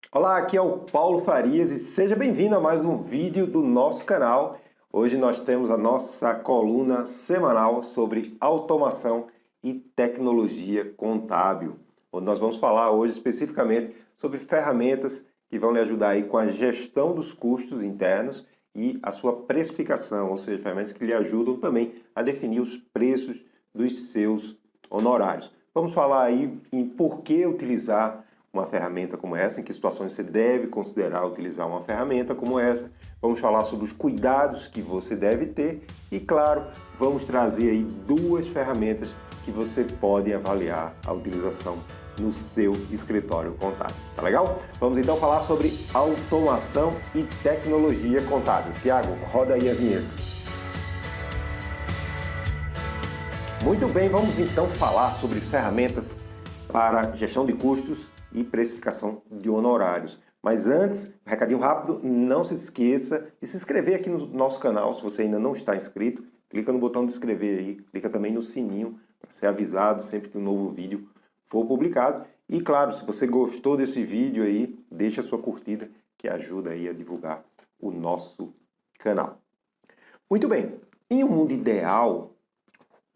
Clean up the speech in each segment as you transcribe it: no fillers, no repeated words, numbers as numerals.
Olá, aqui é o Paulo Farias e seja bem-vindo a mais um vídeo do nosso canal. Hoje nós temos a nossa coluna semanal sobre automação e tecnologia contábil, onde nós vamos falar hoje especificamente sobre ferramentas que vão lhe ajudar aí com a gestão dos custos internos e a sua precificação, ou seja, ferramentas que lhe ajudam também a definir os preços dos seus honorários. Vamos falar aí em por que utilizar uma ferramenta como essa, em que situações você deve considerar utilizar uma ferramenta como essa. Vamos falar sobre os cuidados que você deve ter e, claro, vamos trazer aí duas ferramentas que você pode avaliar a utilização no seu escritório contábil. Tá legal? Vamos então falar sobre automação e tecnologia contábil. Tiago, roda aí a vinheta. Muito bem, vamos então falar sobre ferramentas para gestão de custos e precificação de honorários. Mas antes, um recadinho rápido, não se esqueça de se inscrever aqui no nosso canal, se você ainda não está inscrito, clica no botão de inscrever aí, clica também no sininho para ser avisado sempre que um novo vídeo for publicado. E claro, se você gostou desse vídeo aí, deixa a sua curtida, que ajuda aí a divulgar o nosso canal. Muito bem, em um mundo ideal,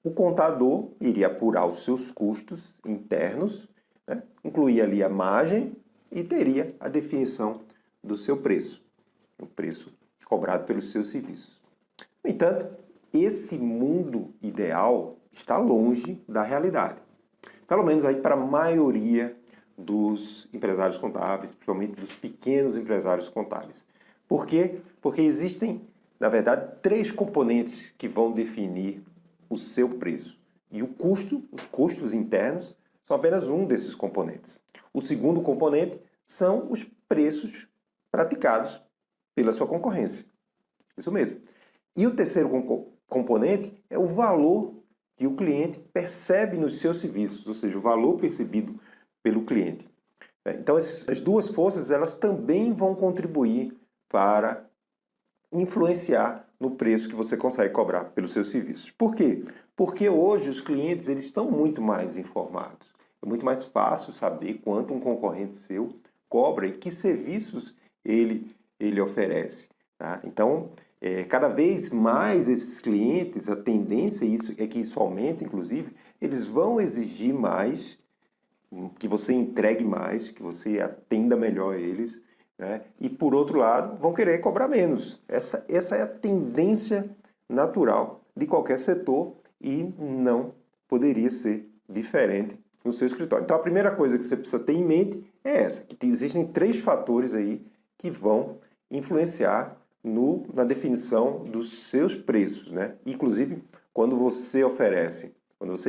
o contador iria apurar os seus custos internos, né? Incluir ali a margem e teria a definição do seu preço, o preço cobrado pelos seus serviços. No entanto, esse mundo ideal está longe da realidade. Pelo menos aí para a maioria dos empresários contábeis, principalmente dos pequenos empresários contábeis. Por quê? Porque existem, na verdade, três componentes que vão definir o seu preço. E o custo, os custos internos, são apenas um desses componentes. O segundo componente são os preços praticados pela sua concorrência. Isso mesmo. E o terceiro componente é o valor que o cliente percebe nos seus serviços, ou seja, o valor percebido pelo cliente. Então, as duas forças, elas também vão contribuir para influenciar no preço que você consegue cobrar pelos seus serviços. Por quê? Porque hoje os clientes eles estão muito mais informados. É muito mais fácil saber quanto um concorrente seu cobra e que serviços ele oferece. Tá? Então, cada vez mais esses clientes, a tendência é que isso aumente, inclusive, eles vão exigir mais, que você entregue mais, que você atenda melhor eles, né? E, por outro lado, vão querer cobrar menos. Essa é a tendência natural de qualquer setor e não poderia ser diferente no seu escritório. Então, a primeira coisa que você precisa ter em mente é essa, que existem três fatores aí que vão influenciar na definição dos seus preços, né? Inclusive, quando você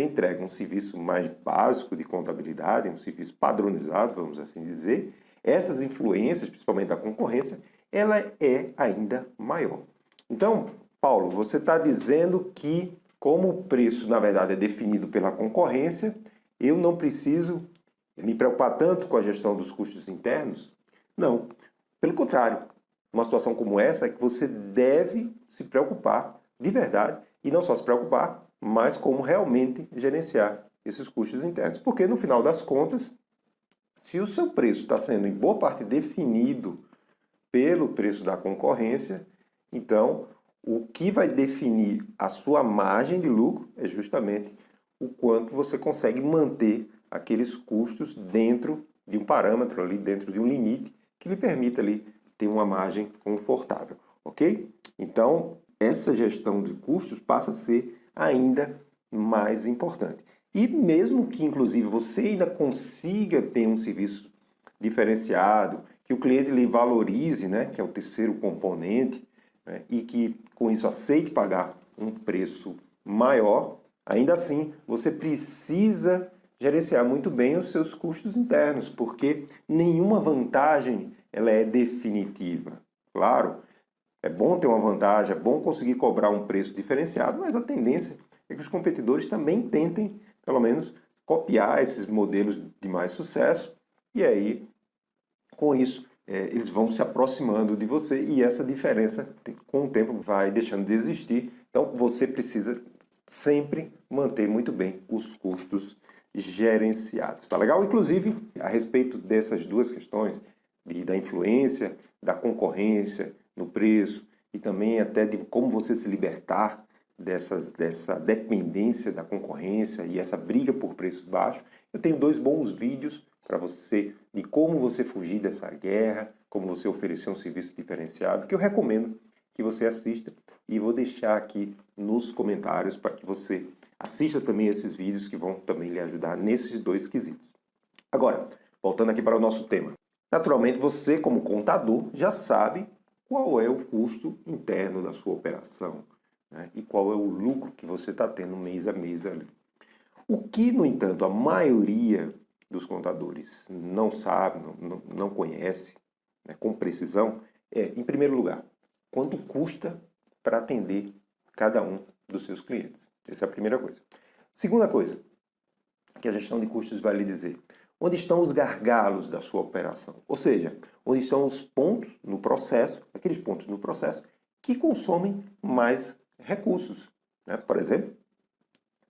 entrega um serviço mais básico de contabilidade, um serviço padronizado, vamos assim dizer, essas influências, principalmente da concorrência, ela é ainda maior. Então, Paulo, você está dizendo que, como o preço, na verdade, é definido pela concorrência, eu não preciso me preocupar tanto com a gestão dos custos internos? Não. Pelo contrário, uma situação como essa é que você deve se preocupar de verdade, e não só se preocupar, mas como realmente gerenciar esses custos internos. Porque, no final das contas, se o seu preço está sendo em boa parte definido pelo preço da concorrência, então o que vai definir a sua margem de lucro é justamente o quanto você consegue manter aqueles custos dentro de um parâmetro ali, dentro de um limite que lhe permita ali ter uma margem confortável, ok? Então, essa gestão de custos passa a ser ainda mais importante. E mesmo que, inclusive, você ainda consiga ter um serviço diferenciado, que o cliente lhe valorize, né, que é o terceiro componente, né, e que, com isso, aceite pagar um preço maior, ainda assim, você precisa gerenciar muito bem os seus custos internos, porque nenhuma vantagem ela é definitiva. Claro, é bom ter uma vantagem, é bom conseguir cobrar um preço diferenciado, mas a tendência é que os competidores também tentem, pelo menos, copiar esses modelos de mais sucesso e aí, com isso, eles vão se aproximando de você e essa diferença, com o tempo, vai deixando de existir. Então, você precisa sempre manter muito bem os custos gerenciados. Tá legal? Inclusive, a respeito dessas duas questões, da influência da concorrência no preço e também até de como você se libertar dessa dependência da concorrência e essa briga por preço baixo. Eu tenho 2 bons vídeos para você de como você fugir dessa guerra, como você oferecer um serviço diferenciado, que eu recomendo que você assista e vou deixar aqui nos comentários para que você assista também esses vídeos que vão também lhe ajudar nesses 2 quesitos. Agora, voltando aqui para o nosso tema. Naturalmente, você como contador já sabe qual é o custo interno da sua operação, né? E qual é o lucro que você está tendo mês a mês ali. O que, no entanto, a maioria dos contadores não sabe, não conhece, né, com precisão, em primeiro lugar, quanto custa para atender cada um dos seus clientes. Essa é a primeira coisa. Segunda coisa que a gestão de custos vai lhe dizer: onde estão os gargalos da sua operação? Ou seja, onde estão os pontos no processo, aqueles pontos no processo que consomem mais recursos, né? Por exemplo,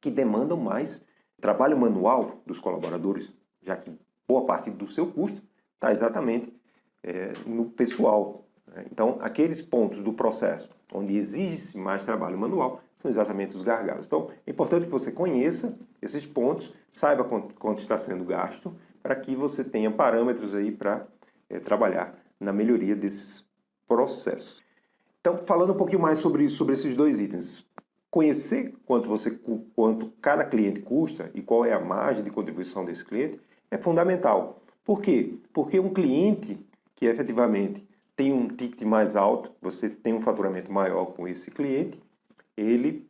que demandam mais trabalho manual dos colaboradores, já que boa parte do seu custo está exatamente no pessoal, né? Então, aqueles pontos do processo onde exige-se mais trabalho manual são exatamente os gargalos. Então, é importante que você conheça esses pontos, saiba quanto está sendo gasto, para que você tenha parâmetros aí para trabalhar na melhoria desses processos. Então, falando um pouquinho mais sobre esses 2 itens, conhecer quanto cada cliente custa e qual é a margem de contribuição desse cliente é fundamental. Por quê? Porque um cliente que efetivamente tem um ticket mais alto, você tem um faturamento maior com esse cliente, ele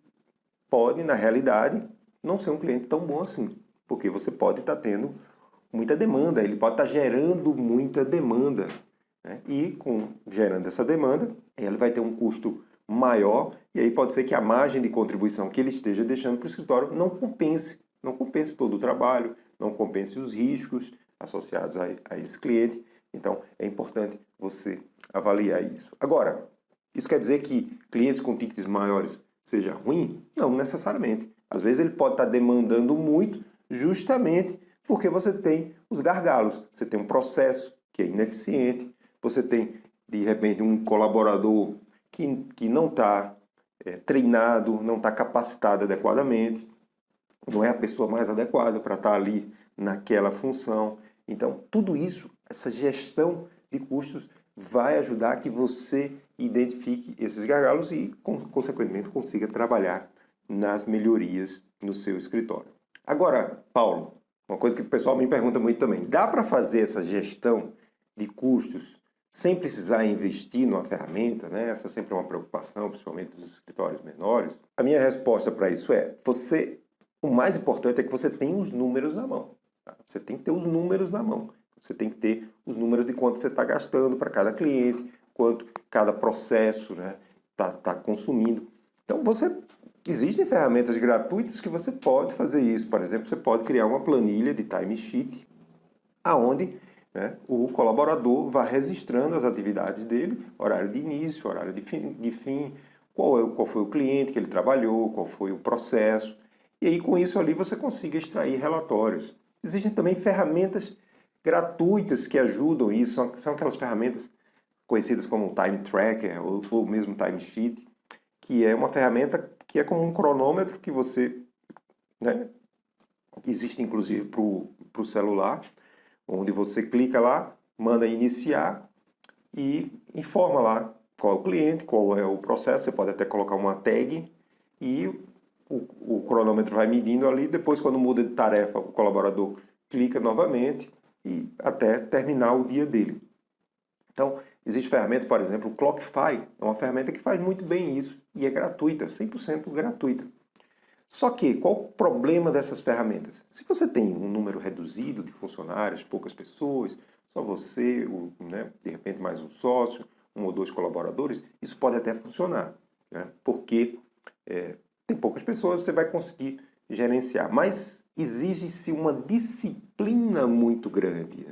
pode, na realidade, não ser um cliente tão bom assim, porque você pode estar tendo muita demanda, ele pode estar gerando muita demanda, né? E gerando essa demanda, ele vai ter um custo maior e aí pode ser que a margem de contribuição que ele esteja deixando para o escritório não compense todo o trabalho, não compense os riscos associados a esse cliente. Então, é importante você avaliar isso. Agora, isso quer dizer que clientes com tickets maiores seja ruim? Não necessariamente. Às vezes ele pode estar demandando muito justamente porque você tem os gargalos. Você tem um processo que é ineficiente, você tem, de repente, um colaborador que não está treinado, não está capacitado adequadamente, não é a pessoa mais adequada para estar ali naquela função. Então, tudo isso, essa gestão de custos vai ajudar que você identifique esses gargalos e, consequentemente, consiga trabalhar nas melhorias no seu escritório. Agora, Paulo, uma coisa que o pessoal me pergunta muito também, dá para fazer essa gestão de custos sem precisar investir numa ferramenta, né? Essa sempre é uma preocupação, principalmente dos escritórios menores. A minha resposta para isso é, o mais importante é que você tenha os números na mão. Tá? Você tem que ter os números na mão. Você tem que ter os números de quanto você está gastando para cada cliente, quanto cada processo, né, tá consumindo. Então, existem ferramentas gratuitas que você pode fazer isso. Por exemplo, você pode criar uma planilha de timesheet, aonde, né, o colaborador vai registrando as atividades dele, horário de início, horário de fim, qual foi o cliente que ele trabalhou, qual foi o processo. E aí, com isso ali, você consiga extrair relatórios. Existem também ferramentas gratuitas que ajudam isso, são aquelas ferramentas conhecidas como Time Tracker ou mesmo Timesheet, que é uma ferramenta que é como um cronômetro que você, né, existe inclusive para o celular, onde você clica lá, manda iniciar e informa lá qual é o cliente, qual é o processo, você pode até colocar uma tag e o cronômetro vai medindo ali, depois quando muda de tarefa o colaborador clica novamente e até terminar o dia dele. Então, existe ferramenta, por exemplo, o Clockify, é uma ferramenta que faz muito bem isso e é gratuita, 100% gratuita. Só que, qual o problema dessas ferramentas? Se você tem um número reduzido de funcionários, poucas pessoas, só você, né, de repente mais um sócio, 1 ou 2 colaboradores, isso pode até funcionar, né, porque tem poucas pessoas, você vai conseguir gerenciar, mas exige-se uma disciplina muito grande,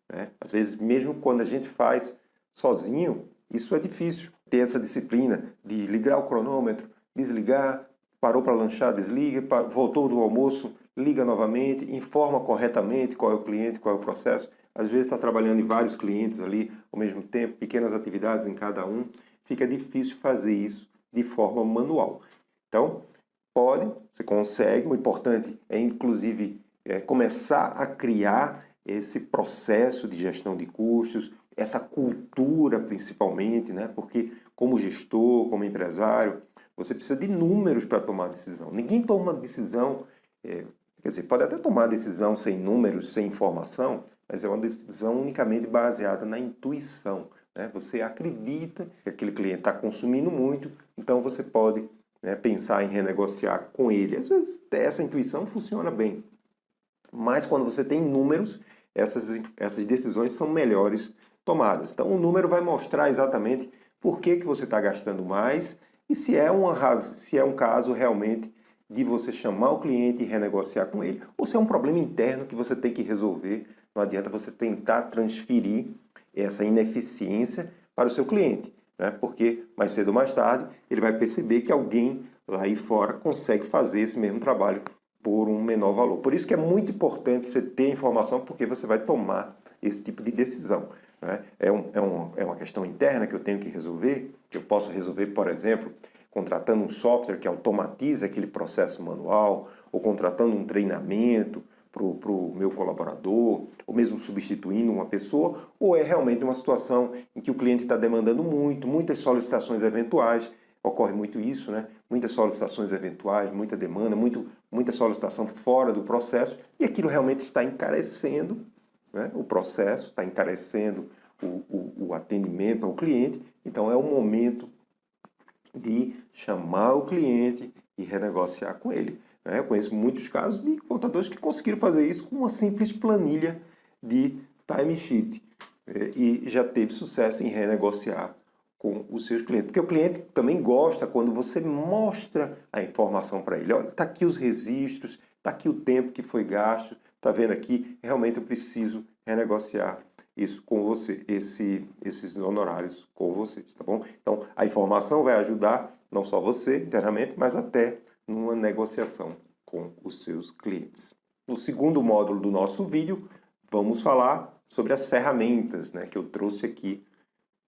né? Às vezes, mesmo quando a gente faz sozinho, isso é difícil. Ter essa disciplina de ligar o cronômetro, desligar, parou para lanchar, desliga, voltou do almoço, liga novamente, informa corretamente qual é o cliente, qual é o processo. às vezes está trabalhando em vários clientes ali ao mesmo tempo, pequenas atividades em cada um, fica difícil fazer isso de forma manual. Então, você consegue, o importante é inclusive começar a criar esse processo de gestão de custos, essa cultura principalmente, né? Porque como gestor, como empresário, você precisa de números para tomar decisão. Ninguém toma decisão, quer dizer, pode até tomar decisão sem números, sem informação, mas é uma decisão unicamente baseada na intuição, né? Você acredita que aquele cliente está consumindo muito, então você pode, né, pensar em renegociar com ele. Às vezes essa intuição funciona bem, mas quando você tem números, essas decisões são melhores tomadas. Então o número vai mostrar exatamente por que você está gastando mais e se é um caso realmente de você chamar o cliente e renegociar com ele, ou se é um problema interno que você tem que resolver. Não adianta você tentar transferir essa ineficiência para o seu cliente, né? Porque mais cedo ou mais tarde ele vai perceber que alguém lá aí fora consegue fazer esse mesmo trabalho por um menor valor. Por isso que é muito importante você ter informação, porque você vai tomar esse tipo de decisão, né? É uma questão interna que eu tenho que resolver, que eu posso resolver, por exemplo, contratando um software que automatiza aquele processo manual, ou contratando um treinamento para o meu colaborador, ou mesmo substituindo uma pessoa, ou é realmente uma situação em que o cliente está demandando muitas solicitações eventuais. Ocorre muito isso, né? Muitas solicitações eventuais, muita demanda, muita solicitação fora do processo, e aquilo realmente está encarecendo, né, o processo, está encarecendo o atendimento ao cliente. Então é o momento de chamar o cliente e renegociar com ele, né? Eu conheço muitos casos de contadores que conseguiram fazer isso com uma simples planilha de timesheet e já teve sucesso em renegociar com os seus clientes. Porque o cliente também gosta quando você mostra a informação para ele. Olha, está aqui os registros, está aqui o tempo que foi gasto, está vendo aqui, realmente eu preciso renegociar isso com você, esses honorários com vocês, tá bom? Então, a informação vai ajudar não só você internamente, mas até numa negociação com os seus clientes. No segundo módulo do nosso vídeo, vamos falar sobre as ferramentas, né, que eu trouxe aqui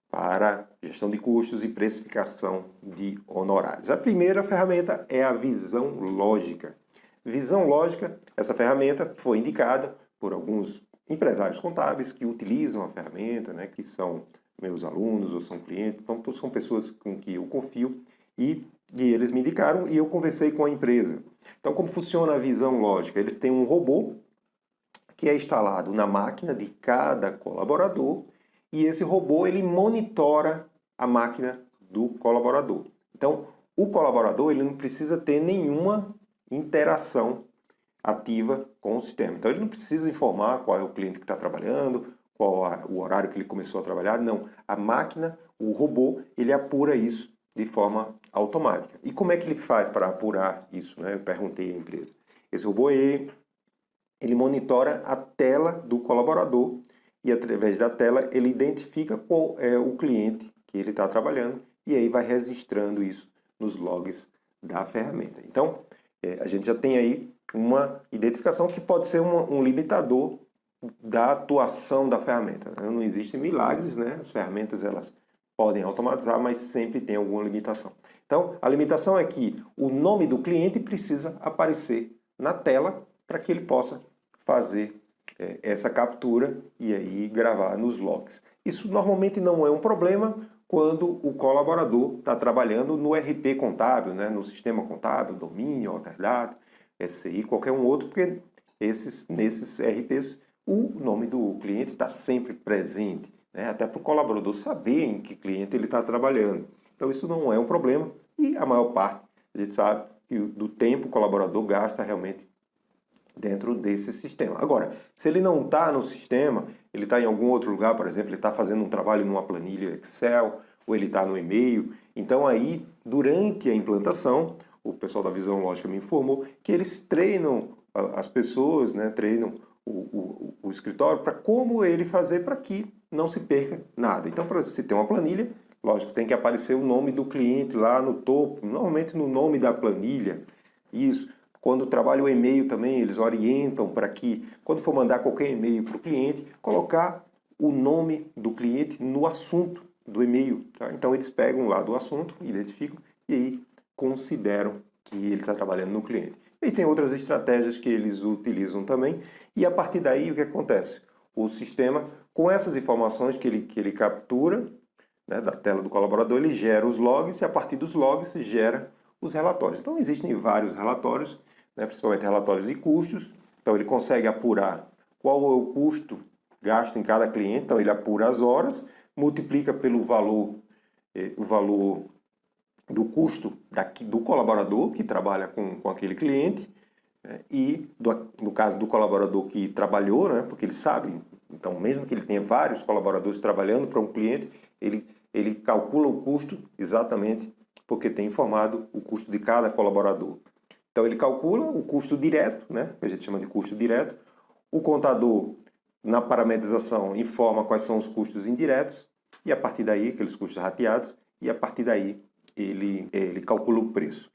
para gestão de custos e precificação de honorários. A primeira ferramenta é a visão lógica. Visão lógica, essa ferramenta foi indicada por alguns empresários contábeis que utilizam a ferramenta, né, que são meus alunos ou são clientes, então são pessoas com que eu confio e eles me indicaram e eu conversei com a empresa. Então, como funciona a visão lógica? Eles têm um robô que é instalado na máquina de cada colaborador e esse robô ele monitora a máquina do colaborador. Então, o colaborador ele não precisa ter nenhuma interação ativa com o sistema. Então, ele não precisa informar qual é o cliente que está trabalhando, qual é o horário que ele começou a trabalhar. Não, a máquina, o robô, ele apura isso de forma automática. E como é que ele faz para apurar isso, né? Eu perguntei à empresa. Esse robô, ele monitora a tela do colaborador e, através da tela, ele identifica qual é o cliente que ele está trabalhando e aí vai registrando isso nos logs da ferramenta. Então, a gente já tem aí uma identificação que pode ser um limitador da atuação da ferramenta. Não existem milagres, né? As ferramentas elas podem automatizar, mas sempre tem alguma limitação. Então, a limitação é que o nome do cliente precisa aparecer na tela para que ele possa fazer essa captura e aí gravar nos logs. Isso normalmente não é um problema quando o colaborador está trabalhando no RP contábil, né? No sistema contábil, domínio, Alterdata, SCI, qualquer um outro, porque nesses RPs o nome do cliente está sempre presente, né? Até para o colaborador saber em que cliente ele está trabalhando. Então isso não é um problema e a maior parte, a gente sabe, que do tempo o colaborador gasta realmente dentro desse sistema. Agora, se ele não está no sistema, ele está em algum outro lugar, por exemplo, ele está fazendo um trabalho numa planilha Excel, ou ele está no e-mail, então aí, durante a implantação, o pessoal da Visão Lógica me informou que eles treinam as pessoas, né, treinam o escritório para como ele fazer para que não se perca nada. Então, para se ter uma planilha, lógico, tem que aparecer o nome do cliente lá no topo, normalmente no nome da planilha, isso. Quando trabalha o e-mail também, eles orientam para que, quando for mandar qualquer e-mail para o cliente, colocar o nome do cliente no assunto do e-mail. Tá? Então eles pegam lá do assunto, identificam e aí consideram que ele está trabalhando no cliente. E tem outras estratégias que eles utilizam também. E a partir daí, o que acontece? O sistema, com essas informações que ele captura, né, da tela do colaborador, ele gera os logs e a partir dos logs gera os relatórios. Então existem vários relatórios, né, principalmente relatórios de custos. Então ele consegue apurar qual é o custo gasto em cada cliente. Então ele apura as horas, multiplica pelo valor, o valor do custo do colaborador que trabalha com aquele cliente, né, e no caso do colaborador que trabalhou, né, porque ele sabe, então mesmo que ele tenha vários colaboradores trabalhando para um cliente, ele calcula o custo exatamente porque tem informado o custo de cada colaborador. Então ele calcula o custo direto, né, que a gente chama de custo direto. O contador, na parametrização, informa quais são os custos indiretos e a partir daí, aqueles custos rateados, e a partir daí ele calcula o preço.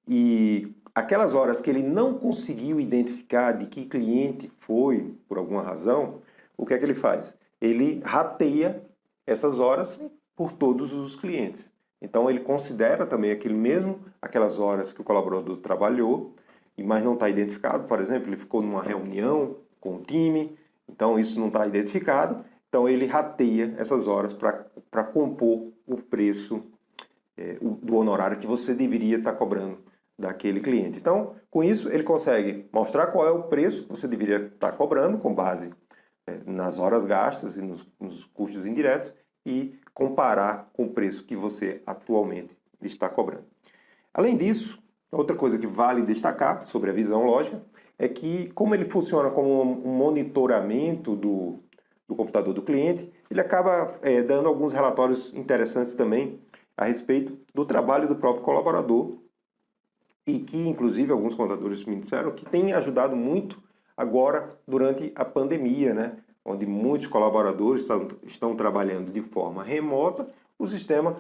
E aquelas horas que ele não conseguiu identificar de que cliente foi, por alguma razão, o que é que ele faz? Ele rateia essas horas por todos os clientes. Então ele considera também aquelas horas que o colaborador trabalhou, mas não está identificado. Por exemplo, ele ficou numa reunião com o time, então isso não está identificado. Então ele rateia essas horas para compor o preço do honorário que você deveria estar cobrando daquele cliente. Então, com isso, ele consegue mostrar qual é o preço que você deveria estar cobrando com base nas horas gastas e nos custos indiretos e comparar com o preço que você atualmente está cobrando. Além disso, outra coisa que vale destacar sobre a visão lógica é que, como ele funciona como um monitoramento do computador do cliente, ele acaba dando alguns relatórios interessantes também a respeito do trabalho do próprio colaborador e que, inclusive, alguns contadores me disseram que tem ajudado muito agora durante a pandemia, né? Onde muitos colaboradores estão trabalhando de forma remota, o sistema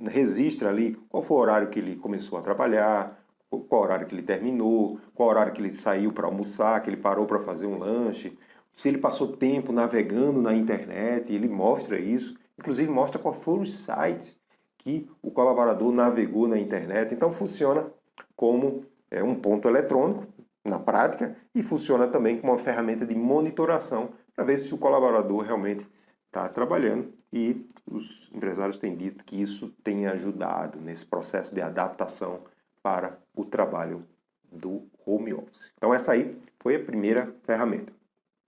registra ali qual foi o horário que ele começou a trabalhar, qual horário que ele terminou, qual horário que ele saiu para almoçar, que ele parou para fazer um lanche, se ele passou tempo navegando na internet, ele mostra isso, inclusive mostra quais foram os sites que o colaborador navegou na internet. Então funciona como um ponto eletrônico na prática e funciona também como uma ferramenta de monitoração para ver se o colaborador realmente está trabalhando, e os empresários têm dito que isso tem ajudado nesse processo de adaptação para o trabalho do home office. Então essa aí foi a primeira ferramenta.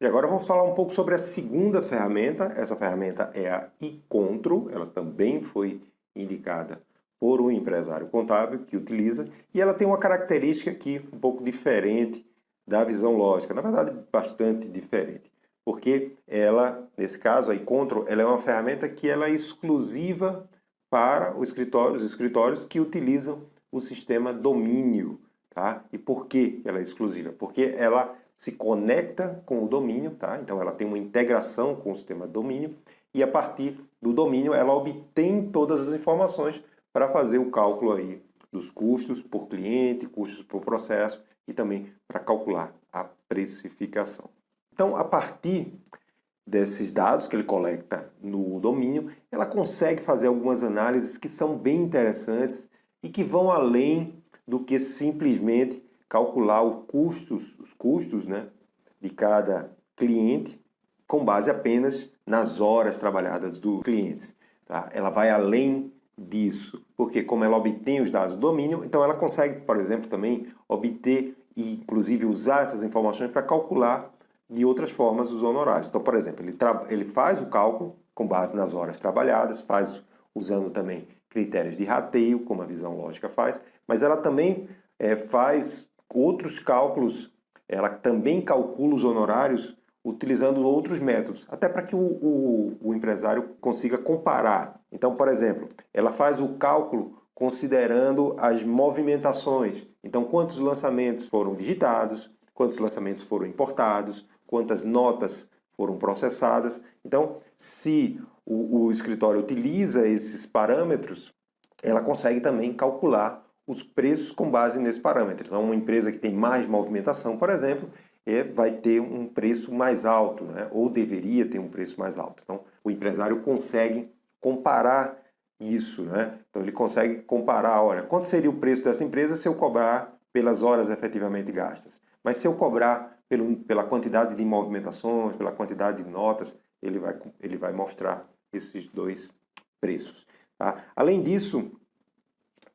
E agora vamos falar um pouco sobre a segunda ferramenta. Essa ferramenta é a iControl, ela também foi indicada por um empresário contábil que utiliza, e ela tem uma característica aqui um pouco diferente da visão lógica, na verdade bastante diferente, porque ela, nesse caso, a iControl, ela é uma ferramenta que ela é exclusiva para os escritórios que utilizam o sistema domínio, tá? E por que ela é exclusiva? Porque ela se conecta com o domínio, tá? Então ela tem uma integração com o sistema domínio, e a partir do domínio ela obtém todas as informações para fazer o cálculo aí dos custos por cliente, custos por processo e também para calcular a precificação. Então, a partir desses dados que ele coleta no domínio, ela consegue fazer algumas análises que são bem interessantes e que vão além do que simplesmente calcular os custos, né, de cada cliente com base apenas nas horas trabalhadas do cliente. Tá? Ela vai além disso, porque como ela obtém os dados do domínio, então ela consegue, por exemplo, também obter e inclusive usar essas informações para calcular de outras formas os honorários. Então, por exemplo, ele faz o cálculo com base nas horas trabalhadas, faz usando também critérios de rateio, como a visão lógica faz, mas ela também faz outros cálculos, ela também calcula os honorários utilizando outros métodos, até para que o empresário consiga comparar. Então, por exemplo, ela faz o cálculo considerando as movimentações. Então, quantos lançamentos foram digitados, quantos lançamentos foram importados, quantas notas foram processadas. Então, se o escritório utiliza esses parâmetros, ela consegue também calcular os preços com base nesse parâmetro. Então, uma empresa que tem mais movimentação, por exemplo, vai ter um preço mais alto, né? Ou deveria ter um preço mais alto. Então, o empresário consegue comparar isso, né? Então, ele consegue comparar, olha, quanto seria o preço dessa empresa se eu cobrar pelas horas efetivamente gastas? Mas se eu cobrar pela quantidade de movimentações, pela quantidade de notas, ele vai mostrar esses dois preços. Tá? Além disso,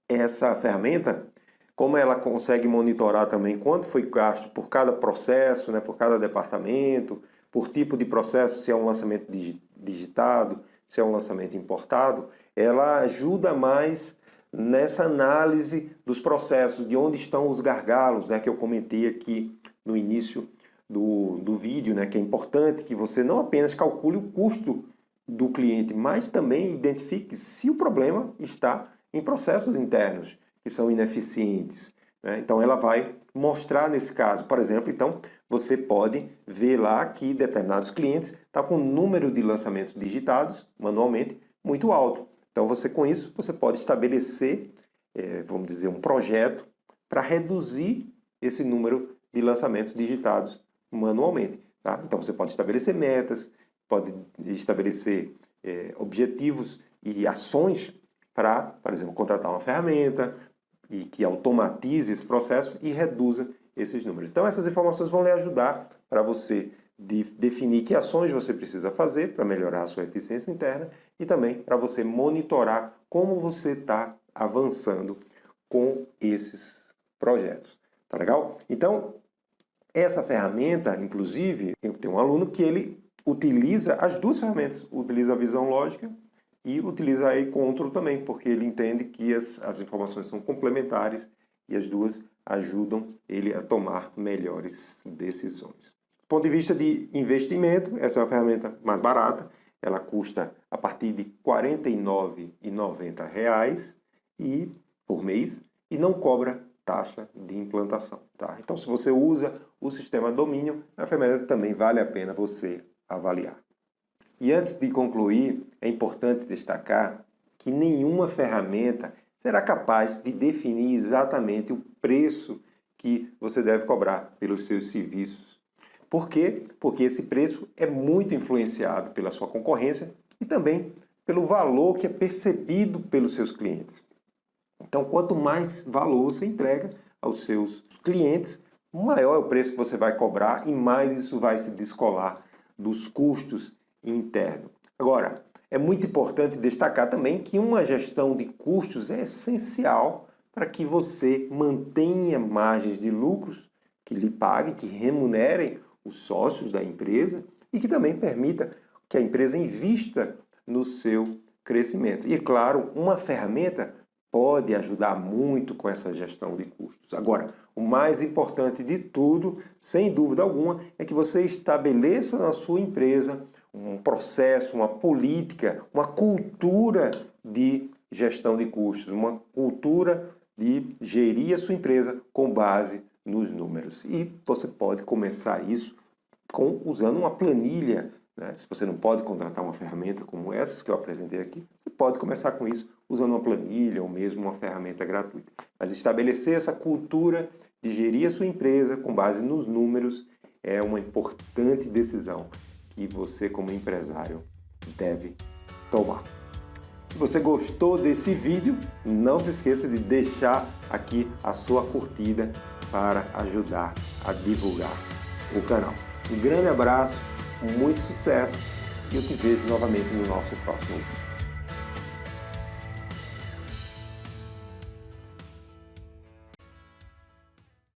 essa ferramenta, como ela consegue monitorar também quanto foi gasto por cada processo, né, por cada departamento, por tipo de processo, se é um lançamento digitado, se é um lançamento importado, ela ajuda mais nessa análise dos processos, de onde estão os gargalos, né, que eu comentei aqui no início do vídeo, né, que é importante que você não apenas calcule o custo do cliente, mas também identifique se o problema está em processos internos que são ineficientes, né? Então ela vai mostrar nesse caso, por exemplo, então você pode ver lá que determinados clientes estão com o número de lançamentos digitados manualmente muito alto. Então com isso você pode estabelecer, vamos dizer, um projeto para reduzir esse número de lançamentos digitados manualmente. Tá? Então você pode estabelecer metas, pode estabelecer objetivos e ações para, por exemplo, contratar uma ferramenta e que automatize esse processo e reduza esses números. Então essas informações vão lhe ajudar para você definir que ações você precisa fazer para melhorar a sua eficiência interna e também para você monitorar como você está avançando com esses projetos. Tá legal? Então, essa ferramenta, inclusive, eu tenho um aluno que ele utiliza as duas ferramentas, utiliza a visão lógica e utiliza a e-control também, porque ele entende que as informações são complementares e as duas ajudam ele a tomar melhores decisões. Do ponto de vista de investimento, essa é uma ferramenta mais barata, ela custa a partir de R$ 49,90 por mês e não cobra taxa de implantação. Tá? Então, se você usa o sistema Dominion, a ferramenta também vale a pena você avaliar. E antes de concluir, é importante destacar que nenhuma ferramenta será capaz de definir exatamente o preço que você deve cobrar pelos seus serviços. Por quê? Porque esse preço é muito influenciado pela sua concorrência e também pelo valor que é percebido pelos seus clientes. Então, quanto mais valor você entrega aos seus clientes, maior é o preço que você vai cobrar e mais isso vai se descolar dos custos internos. Agora, é muito importante destacar também que uma gestão de custos é essencial para que você mantenha margens de lucros que lhe paguem, que remunerem os sócios da empresa e que também permita que a empresa invista no seu crescimento. E, é claro, uma ferramenta pode ajudar muito com essa gestão de custos. Agora, o mais importante de tudo, sem dúvida alguma, é que você estabeleça na sua empresa um processo, uma política, uma cultura de gestão de custos, uma cultura de gerir a sua empresa com base nos números. E você pode começar isso usando uma planilha. Né? Se você não pode contratar uma ferramenta como essas que eu apresentei aqui, você pode começar com isso usando uma planilha ou mesmo uma ferramenta gratuita. Mas estabelecer essa cultura de gerir a sua empresa com base nos números é uma importante decisão que você, como empresário, deve tomar. Se você gostou desse vídeo, não se esqueça de deixar aqui a sua curtida para ajudar a divulgar o canal. Um grande abraço, muito sucesso e eu te vejo novamente no nosso próximo vídeo.